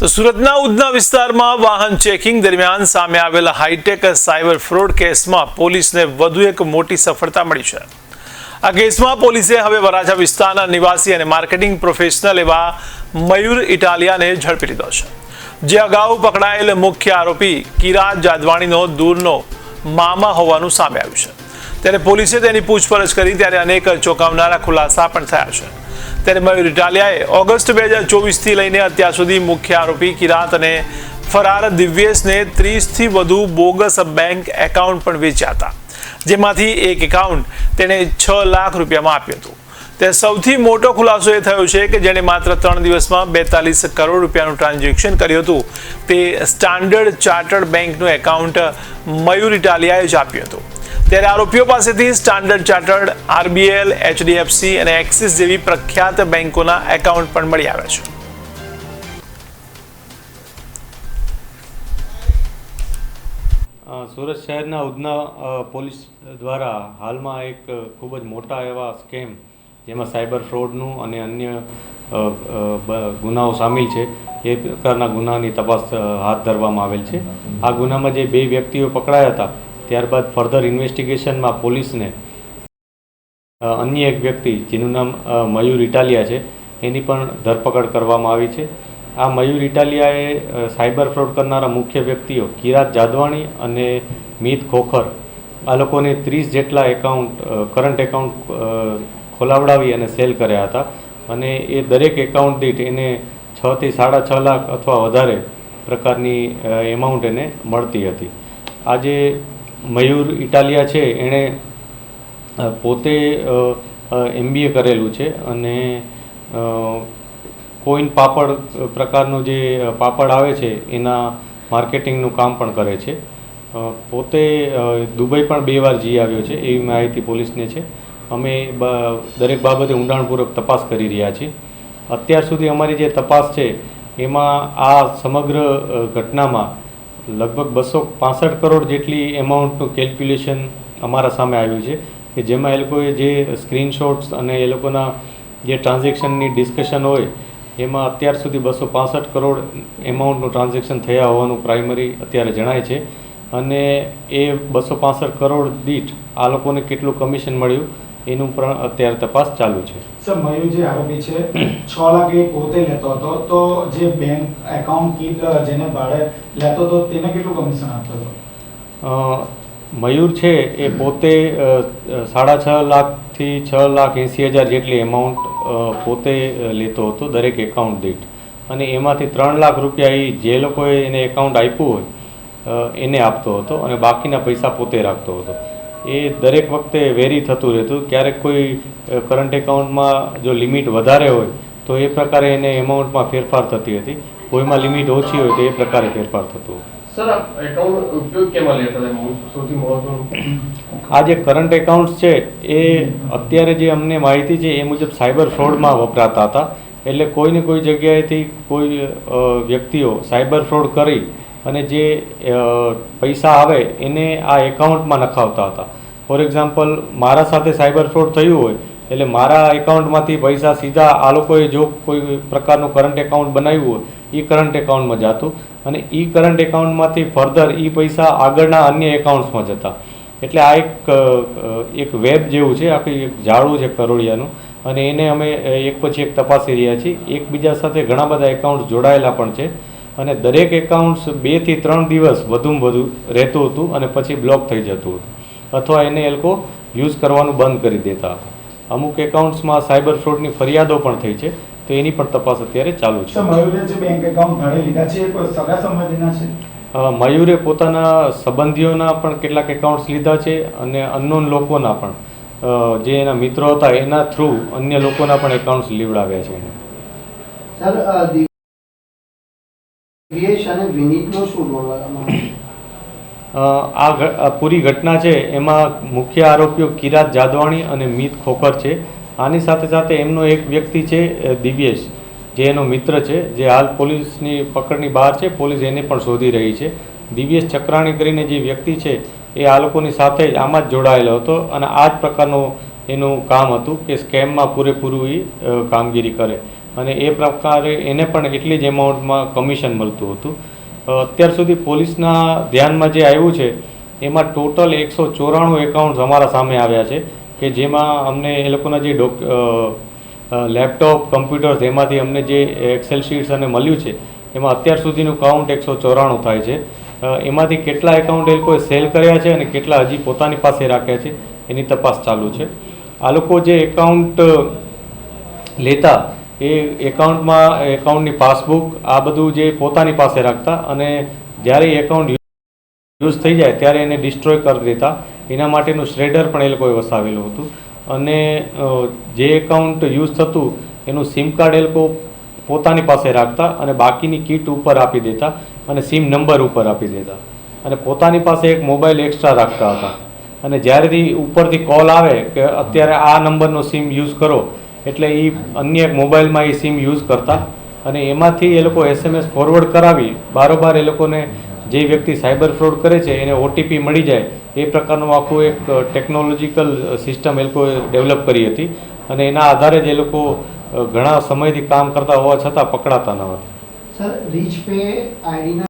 તો સુરતના ઉધના વિસ્તારમાં વાહન ચેકિંગ દરમિયાન સામે આવેલા હાઈટેક સાયબર ફ્રોડ કેસમાં પોલીસને વધુ એક મોટી સફળતા મળી છે। આ કેસમાં પોલીસે હવે વરાછા વિસ્તારના નિવાસી અને માર્કેટિંગ પ્રોફેશનલ એવા મયુર ઇટાલિયાને ઝડપી લીધો છે, જે અગાઉ પકડાયેલ મુખ્ય આરોપી કિરાત જાદવાણીનો દૂરનો મામા હોવાનું સામે આવ્યું છે। ત્યારે પોલીસે તેની પૂછપરછ કરી ત્યારે અનેક ચોંકાવનારા ખુલાસા પણ થયા છે। ત્યારે મયુર ઇટાલિયાએ ઓગસ્ટ 2024થી લઈને અત્યાર સુધી મુખ્ય આરોપી કિરાત અને ફરાર દિવ્યેશને 30થી વધુ બોગસ બેંક એકાઉન્ટ પણ વેચ્યા હતા, જેમાંથી એક એકાઉન્ટ તેણે 6 લાખ રૂપિયામાં આપ્યું હતું। તે સૌથી મોટો ખુલાસો એ થયો છે કે જેણે માત્ર 3 દિવસમાં 42 કરોડ રૂપિયાનું ટ્રાન્ઝેક્શન કર્યું હતું તે સ્ટાન્ડર્ડ ચાર્ટર્ડ બેંકનું એકાઉન્ટ મયુર ઇટાલિયાએ જ આપ્યું હતું। ત્યારે આરોપીઓ પાસેથી સ્ટાન્ડર્ડ ચાર્ટર્ડ, RBL, HDFC અને એક્સિસ જેવી પ્રખ્યાત બેંકોના એકાઉન્ટ પણ મળી આવ્યા છે। સુરત શહેરના ઉધના પોલીસ દ્વારા હાલમાં એક ખૂબ જ મોટા એવા સ્કેમ, જેમાં સાયબર ફ્રોડનું અને અન્ય ગુનાઓ સામેલ છે, એ પ્રકારના ગુનાની તપાસ હાથ ધરવામાં આવેલ છે। આ ગુનામાં જે 2 વ્યક્તિઓ પકડાયા હતા, ત્યારબાદ ફર્ધર ઇન્વેસ્ટિગેશનમાં પોલીસને અન્ય એક વ્યક્તિ જેનું નામ મયુર ઇટાલિયા છે એની પણ ધરપકડ કરવામાં આવી છે। આ મયુર ઇટાલિયાએ સાયબર ફ્રોડ કરનારા મુખ્ય વ્યક્તિઓ કિરાત જાદવાણી અને મીત ખોખર આ લોકોને 30 જેટલા કરંટ એકાઉન્ટ ખોલાવડાવી અને સેલ કર્યા હતા, અને એ દરેક એકાઉન્ટ દીઠ એને 6 થી 6.5 લાખ અથવા વધારે પ્રકારની એમાઉન્ટ એને મળતી હતી। આજે મયુર ઇટાલિયા છે એણે પોતે MBA કરેલું છે અને કોઈન પાપડ પ્રકારનું જે પાપડ આવે છે એના માર્કેટિંગનું કામ પણ કરે છે। પોતે દુબઈ પણ 2 વાર જઈ આવ્યો છે એવી માહિતી પોલીસને છે। અમે દરેક બાબતે ઊંડાણપૂર્વક તપાસ કરી રહ્યા છીએ। અત્યાર સુધી અમારી જે તપાસ છે એમાં આ સમગ્ર ઘટનામાં લગભગ 265 કરોડ જેટલી એમાઉન્ટનું કેલ્ક્યુલેશન અમારા સામે આવ્યું છે, કે જેમાં એ લોકોએ જે સ્ક્રીનશોટ્સ અને એ લોકોના જે ટ્રાન્ઝેક્શનની ડિસ્કશન હોય એમાં અત્યાર સુધી 265 કરોડ એમાઉન્ટનું ટ્રાન્ઝેક્શન થયા હોવાનું પ્રાઇમરી અત્યારે જણાય છે, અને એ 265 કરોડ દીઠ આ લોકોને કેટલું કમિશન મળ્યું એનું પણ અત્યારે તપાસ ચાલુ છે। સર, મયુર જે આરોપી છે 6 લાખ એ પોતે લેતો હતો, તો જે બેંક એકાઉન્ટ કીટ જેને ભાડે લેતો હતો તેને કેટલું કમિશન આપતો હતો? મયુર છે એ પોતે 6.5 લાખથી 6,80,000 જેટલી એમાઉન્ટ પોતે લેતો હતો દરેક એકાઉન્ટ દીઠ, અને એમાંથી 3 લાખ રૂપિયા એ જે લોકોએ એને એકાઉન્ટ આપ્યું હોય એને આપતો હતો અને બાકીના પૈસા પોતે રાખતો હતો। એ દરેક વખતે વેરી થતું રહેતું, ક્યારેક કોઈ કરંટ એકાઉન્ટમાં જો લિમિટ વધારે હોય તો એ પ્રકારે એને એમાઉન્ટમાં ફેરફાર થતી હતી, કોઈમાં લિમિટ ઓછી હોય તો એ પ્રકારે ફેરફાર થતું હતું। સર, આ એકાઉન્ટ ઉપયોગ કેમાં લેતા હતા? સૌથી મહત્વનું આ જે કરંટ એકાઉન્ટ્સ છે એ અત્યારે જે અમને માહિતી છે એ મુજબ સાયબર ફ્રોડમાં વપરાતા હતા। એટલે કોઈને કોઈ જગ્યાએથી કોઈ વ્યક્તિઓ સાયબર ફ્રોડ કરી અને જે પૈસા આવે એને આ એકાઉન્ટમાં નખાવતા હતા। ફોર એક્ઝામ્પલ, મારા સાથે સાયબર ફ્રોડ થયું હોય એટલે મારા એકાઉન્ટમાંથી પૈસા સીધા આ લોકોએ જો કોઈ પ્રકારનું કરંટ એકાઉન્ટ બનાવ્યું હોય એ કરંટ એકાઉન્ટમાં જતું, અને એ કરંટ એકાઉન્ટમાંથી ફર્ધર એ પૈસા આગળના અન્ય એકાઉન્ટ્સમાં જતા। એટલે આ એક વેબ જેવું છે, આખી એક જાળું છે કરોડિયાનું, અને એને અમે એક પછી એક તપાસી રહ્યા છીએ। એકબીજા સાથે ઘણા બધા એકાઉન્ટ્સ જોડાયેલા પણ છે, અને દરેક એકાઉન્ટ્સ 2 થી 3 દિવસ વધુમાં વધુ રહેતું હતું અને પછી બ્લોક થઈ જતું હતું, અથવા એને એ લોકો યુઝ કરવાનું બંધ કરી દેતા હતા। અમુક એકાઉન્ટ્સમાં સાયબર ફ્રોડની ફરિયાદો પણ થઈ છે, તો એની પણ તપાસ અત્યારે ચાલુ છે। મયુરે જે બેંક એકાઉન્ટ ભાડે લીધા છે કોઈ સગા સંબંધીના છે? મયુરે પોતાના સંબંધીઓના પણ કેટલાક એકાઉન્ટ્સ લીધા છે, અને અનનોન લોકોના પણ જે એના મિત્રો હતા એના થ્રુ અન્ય લોકોના પણ એકાઉન્ટ્સ લીવડાવ્યા છે એને। સર, દિવ્યેશ અને વિનીતનો શું રોલ? આ પૂરી ઘટના છે એમાં મુખ્ય આરોપીઓ કિરાત જાદવાણી અને મીત ખોખર છે। આની સાથે સાથે એમનો એક વ્યક્તિ છે દિવ્યેશ, જે એનો મિત્ર છે, જે હાલ પોલીસની પકડની બહાર છે, પોલીસ એને પણ શોધી રહી છે। દિવ્યેશ ચક્રાણી કરીને જે વ્યક્તિ છે એ આ લોકોની સાથે જ આમાં જ જોડાયેલો હતો, અને આ જ પ્રકારનું એનું કામ હતું કે સ્કેમમાં પૂરેપૂરું એ કામગીરી કરે। અને એ પ્રકારે એને પણ એટલી જ એમાઉન્ટમાં કમિશન મળતું હતું. અત્યાર સુધી પોલીસના ધ્યાનમાં જે આવ્યું છે એમાં ટોટલ 194 એકાઉન્ટ્સ અમારા સામે આવ્યા છે કે જેમાં અમને એ લોકોના જે લેપટોપ કમ્પ્યુટર્સ એમાંથી અમને જે એક્સેલ શીટ્સ અને મળ્યું છે એમાં અત્યાર સુધીનું કાઉન્ટ 194 થાય છે. એમાંથી કેટલા એકાઉન્ટ એ લોકોએ સેલ કર્યા છે અને કેટલા હજી પોતાની પાસે રાખ્યા છે એની તપાસ ચાલુ છે. આ લોકો જે એકાઉન્ટ લેતા એ એકાઉન્ટની પાસબુક આ બધું જે પોતાની પાસે રાખતા અને જ્યારે એકાઉન્ટ યુઝ થઈ જાય ત્યારે એને ડિસ્ટ્રોય કરી દેતા. એના માટેનું શ્રેડર પણ એ લોકોએ વસાવેલું હતું. અને જે એકાઉન્ટ યુઝ થતું એનું સિમ કાર્ડ એ લોકો પોતાની પાસે રાખતા અને બાકીની કીટ ઉપર આપી દેતા અને સિમ નંબર ઉપર આપી દેતા અને પોતાની પાસે એક મોબાઈલ એક્સ્ટ્રા રાખતા હતા. અને જ્યારેથી ઉપરથી કોલ આવે કે અત્યારે આ નંબરનો સિમ યુઝ કરો એટલે એ અન્ય એક મોબાઈલમાં એ સિમ યુઝ કરતા અને એમાંથી એ લોકો SMS ફોરવર્ડ કરાવી બારોબાર એ લોકોને જે વ્યક્તિ સાયબર ફ્રોડ કરે છે એને OTP મળી જાય એ પ્રકારનું આખું એક ટેકનોલોજીકલ સિસ્ટમ એ લોકોએ ડેવલપ કરી હતી અને એના આધારે જ એ લોકો ઘણા સમયથી કામ કરતા હોવા છતાં પકડાતા ન હતા. Sir rich pay આઈડીના